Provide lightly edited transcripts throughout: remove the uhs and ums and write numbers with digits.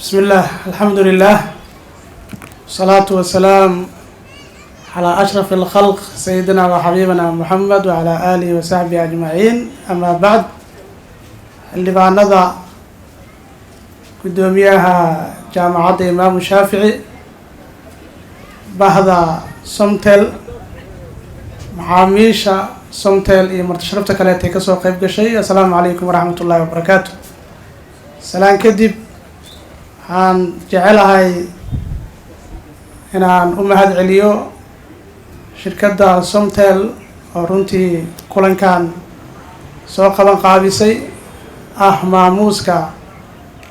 بسم الله الحمد لله والصلاة والسلام على أشرف الخلق سيدنا وحبيبنا محمد وعلى آله وصحبه أجمعين. أما بعد اللي بعد قدوميها جامعة إمام الشافعي بهذا سمتل معاميشة سمتل مرتشرفتك على تكسو قيب شيء. السلام عليكم ورحمة الله وبركاته. سلام كدب aan jecelahay inaan u mahad celiyo shirkadda Somtel oo runtii kulankan soo qaban qaabisay maamuuska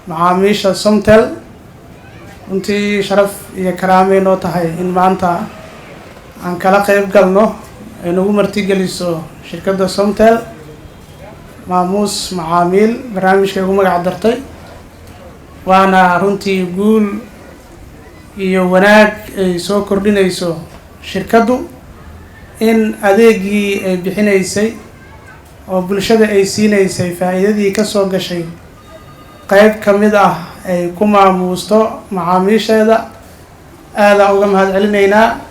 macaamiisha Somtel. runtii sharaf iyo karaamay noo tahay in maanta aan kala qayb galno ay nagu martigeliso shirkadda Somtel maamuus macaamiil barnaamijka ugu magac dartay. waana runtii guul iyo wanaag ay soo kordhinayso shirkaddu in adeegii ay bixinaysay oo bulshada ay siinaysay faa'iidadii ka soo gashay qayb ka mid ah ay ku maamuusto macaamiisheeda. aada uga mahad celinaynaa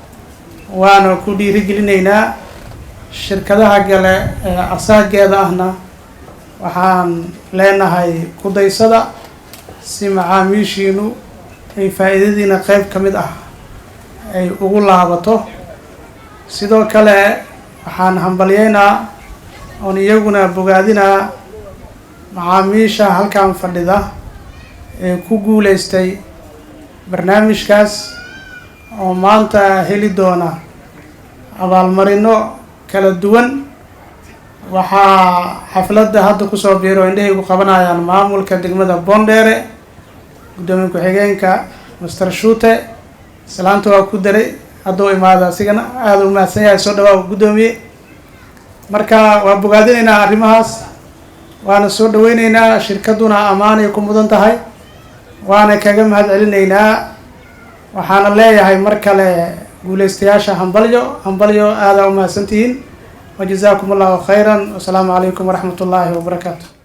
waana ku dhiirigelinaynaa shirkadaha kale ee asaageeda ahna waxaan leenahay ku daysada si macaamiishiinu ay faa'iidadiina qayb ka mid ah ay ugu laabato. sidoo kale waxaan hambalyeynaa oon iyaguna bogaadinaa macaamiisha halkan fadhida ee ku guulaystay barnaamijkaas oo maanta heli doona abaalmarino kala duwan. waxaa xafladda hadda kusoo biiro indhahaygu qabanayaan maamulka degmada Boondere, gudoomiye ku-xigeenka Mr. Shute salaanta waa ku daray hadduu imaado asigana aada u mahadsan yahay. soo dhawaa gudoomiye. marka waa bogaadinaynaa arrimahaas waana soo dhaweynaynaa shirkadduna ammaan ay ku mudan tahay waana kaga mahad celinaynaa. waxaana leeyahay mar kale guulaystayaasha hambalyo aada u mahadsantihiin. وجزاكم الله خيرا والسلام عليكم ورحمة الله وبركاته.